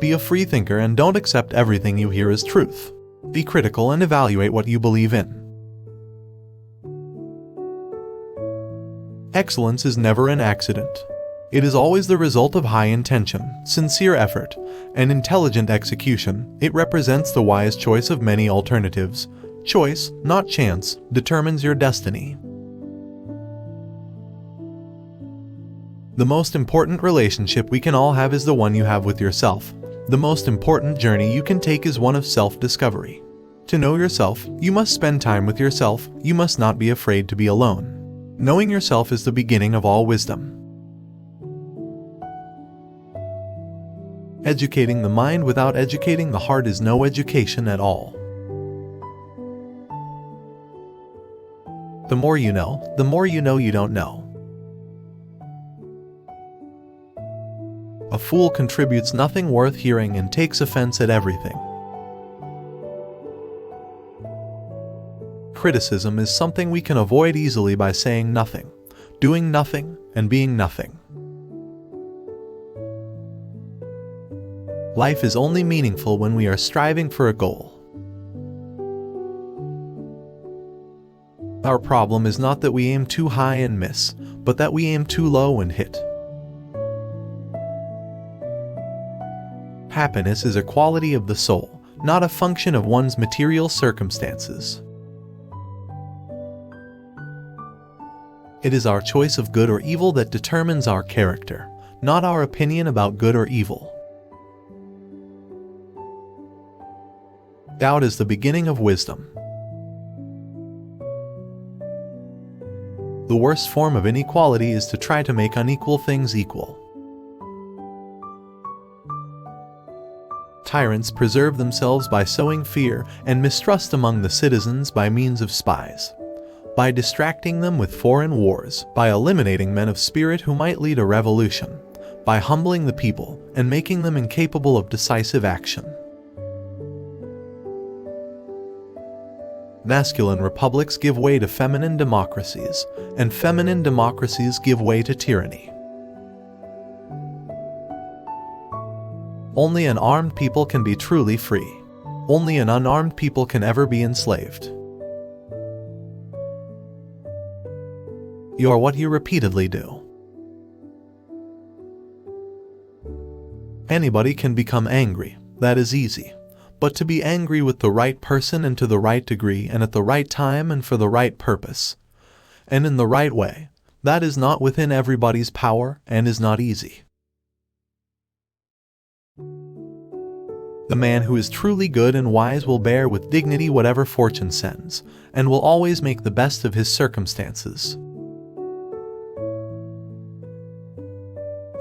Be a free thinker and don't accept everything you hear as truth. Be critical and evaluate what you believe in. Excellence is never an accident. It is always the result of high intention, sincere effort, and intelligent execution. It represents the wise choice of many alternatives. Choice, not chance, determines your destiny. The most important relationship we can all have is the one you have with yourself. The most important journey you can take is one of self-discovery. To know yourself, you must spend time with yourself. You must not be afraid to be alone. Knowing yourself is the beginning of all wisdom. Educating the mind without educating the heart is no education at all. The more you know you don't know. A fool contributes nothing worth hearing and takes offense at everything. Criticism is something we can avoid easily by saying nothing, doing nothing, and being nothing. Life is only meaningful when we are striving for a goal. Our problem is not that we aim too high and miss, but that we aim too low and hit. Happiness is a quality of the soul, not a function of one's material circumstances. It is our choice of good or evil that determines our character, not our opinion about good or evil. Doubt is the beginning of wisdom. The worst form of inequality is to try to make unequal things equal. Tyrants preserve themselves by sowing fear and mistrust among the citizens by means of spies, by distracting them with foreign wars, by eliminating men of spirit who might lead a revolution, by humbling the people and making them incapable of decisive action. Masculine republics give way to feminine democracies, and feminine democracies give way to tyranny. Only an armed people can be truly free. Only an unarmed people can ever be enslaved. You are what you repeatedly do. Anybody can become angry, that is easy. But to be angry with the right person and to the right degree and at the right time and for the right purpose, and in the right way, that is not within everybody's power and is not easy. The man who is truly good and wise will bear with dignity whatever fortune sends, and will always make the best of his circumstances.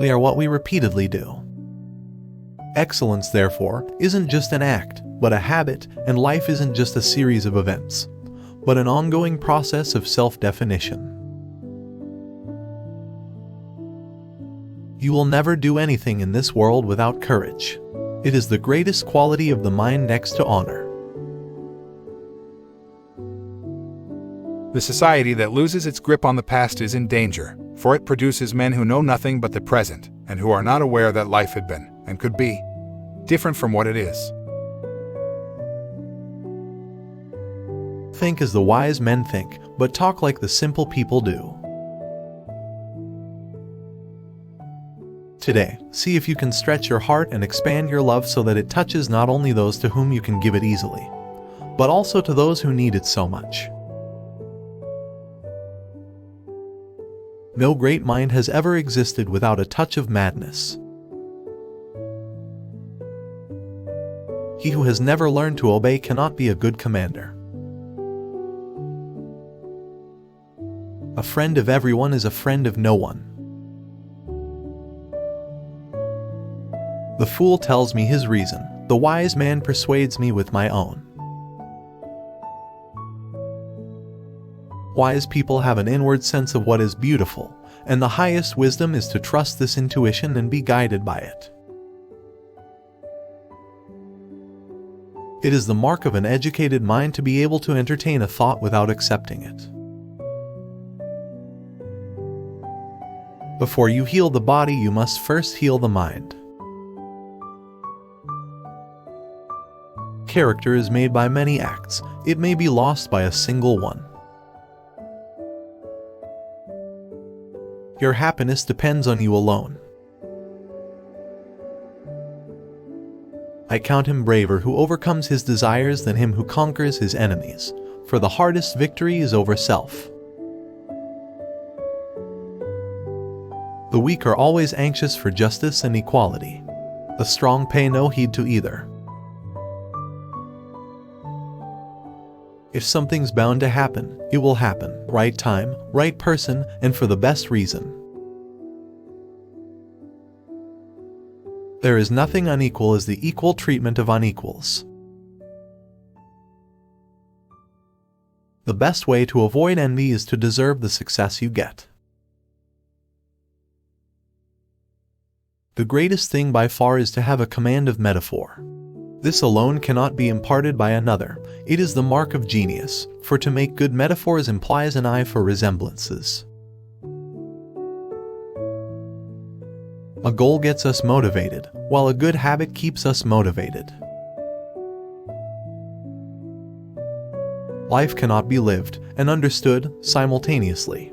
We are what we repeatedly do. Excellence, therefore, isn't just an act, but a habit, and life isn't just a series of events, but an ongoing process of self-definition. You will never do anything in this world without courage. It is the greatest quality of the mind next to honor. The society that loses its grip on the past is in danger, for it produces men who know nothing but the present, and who are not aware that life had been, and could be, different from what it is. Think as the wise men think, but talk like the simple people do. Today, see if you can stretch your heart and expand your love so that it touches not only those to whom you can give it easily, but also to those who need it so much. No great mind has ever existed without a touch of madness. He who has never learned to obey cannot be a good commander. A friend of everyone is a friend of no one. The fool tells me his reason, the wise man persuades me with my own. Wise people have an inward sense of what is beautiful, and the highest wisdom is to trust this intuition and be guided by it. It is the mark of an educated mind to be able to entertain a thought without accepting it. Before you heal the body, you must first heal the mind. Character is made by many acts. It may be lost by a single one. Your happiness depends on you alone. I count him braver who overcomes his desires than him who conquers his enemies, for the hardest victory is over self. The weak are always anxious for justice and equality. The strong pay no heed to either. If something's bound to happen, it will happen. Right time, right person, and for the best reason. There is nothing unequal as the equal treatment of unequals. The best way to avoid envy is to deserve the success you get. The greatest thing by far is to have a command of metaphor. This alone cannot be imparted by another. It is the mark of genius, for to make good metaphors implies an eye for resemblances. A goal gets us motivated, while a good habit keeps us motivated. Life cannot be lived and understood simultaneously.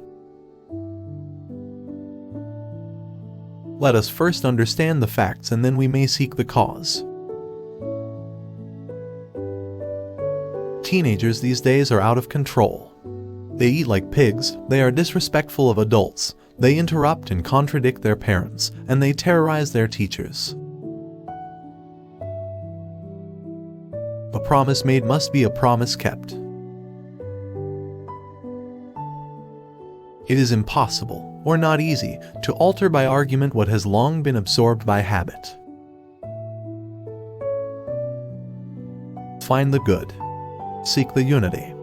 Let us first understand the facts and then we may seek the cause. Teenagers these days are out of control. They eat like pigs, they are disrespectful of adults, they interrupt and contradict their parents, and they terrorize their teachers. A promise made must be a promise kept. It is impossible, or not easy, to alter by argument what has long been absorbed by habit. Find the good. Seek the unity.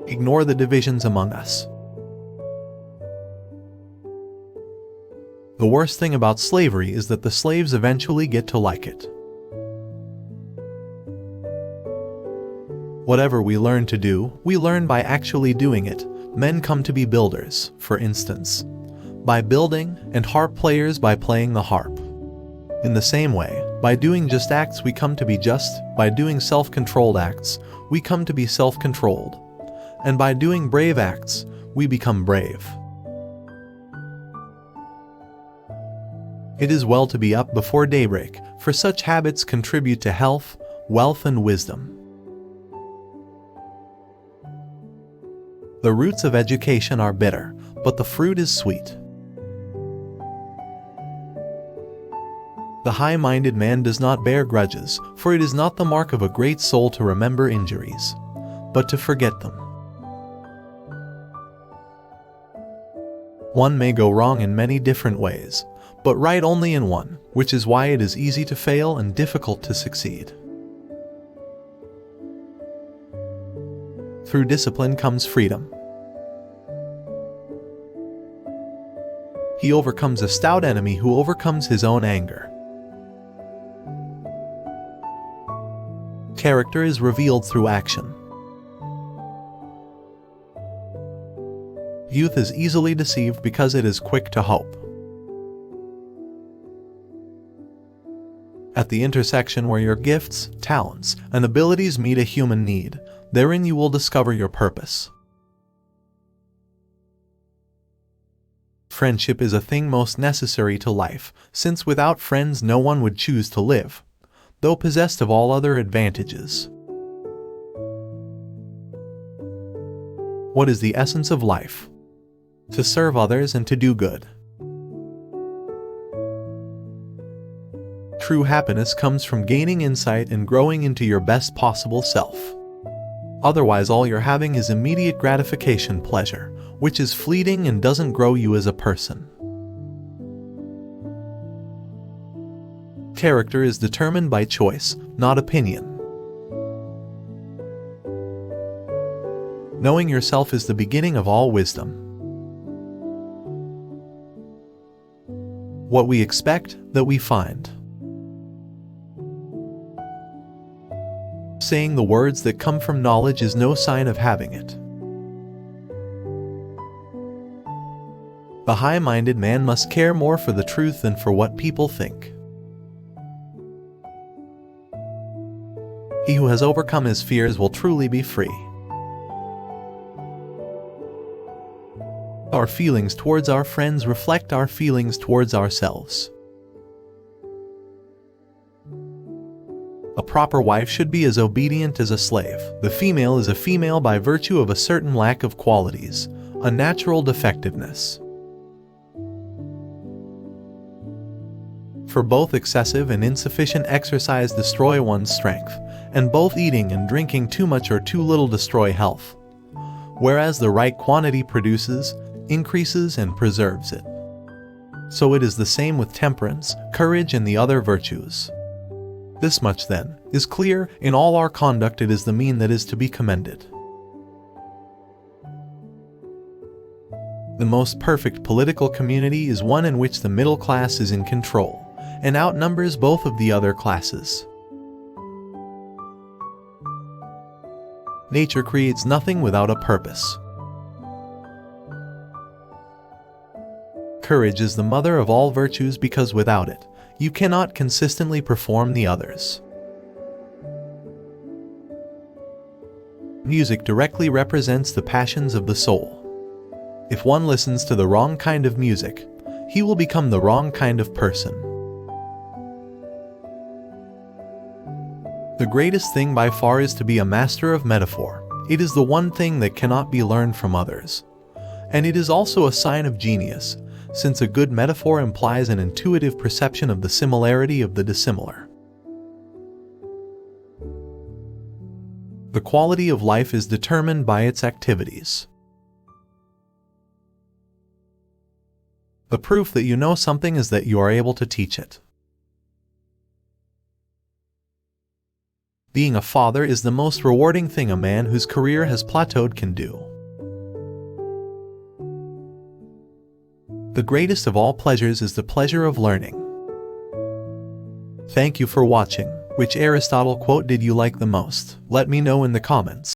Ignore the divisions among us. The worst thing about slavery is that the slaves eventually get to like it. Whatever we learn to do, we learn by actually doing it. Men come to be builders, for instance, by building, and harp players by playing the harp. In the same way, by doing just acts we come to be just, by doing self-controlled acts, we come to be self-controlled, and by doing brave acts, we become brave. It is well to be up before daybreak, for such habits contribute to health, wealth, and wisdom. The roots of education are bitter, but the fruit is sweet. The high-minded man does not bear grudges, for it is not the mark of a great soul to remember injuries, but to forget them. One may go wrong in many different ways, but right only in one, which is why it is easy to fail and difficult to succeed. Through discipline comes freedom. He overcomes a stout enemy who overcomes his own anger. Character is revealed through action. Youth is easily deceived because it is quick to hope. At the intersection where your gifts, talents, and abilities meet a human need, therein you will discover your purpose. Friendship is a thing most necessary to life, since without friends no one would choose to live, though possessed of all other advantages. What is the essence of life? To serve others and to do good. True happiness comes from gaining insight and growing into your best possible self. Otherwise, all you're having is immediate gratification pleasure, which is fleeting and doesn't grow you as a person. Character is determined by choice, not opinion. Knowing yourself is the beginning of all wisdom. What we expect, that we find. Saying the words that come from knowledge is no sign of having it. The high-minded man must care more for the truth than for what people think. He who has overcome his fears will truly be free. Our feelings towards our friends reflect our feelings towards ourselves. A proper wife should be as obedient as a slave. The female is a female by virtue of a certain lack of qualities, a natural defectiveness. For both excessive and insufficient exercise destroy one's strength, and both eating and drinking too much or too little destroy health, whereas the right quantity produces, increases, and preserves it. So it is the same with temperance, courage, and the other virtues. This much, then, is clear: in all our conduct it is the mean that is to be commended. The most perfect political community is one in which the middle class is in control, and outnumbers both of the other classes. Nature creates nothing without a purpose. Courage is the mother of all virtues because without it, you cannot consistently perform the others. Music directly represents the passions of the soul. If one listens to the wrong kind of music, he will become the wrong kind of person. The greatest thing by far is to be a master of metaphor. It is the one thing that cannot be learned from others. And it is also a sign of genius, since a good metaphor implies an intuitive perception of the similarity of the dissimilar. The quality of life is determined by its activities. The proof that you know something is that you are able to teach it. Being a father is the most rewarding thing a man whose career has plateaued can do. The greatest of all pleasures is the pleasure of learning. Thank you for watching. Which Aristotle quote did you like the most? Let me know in the comments.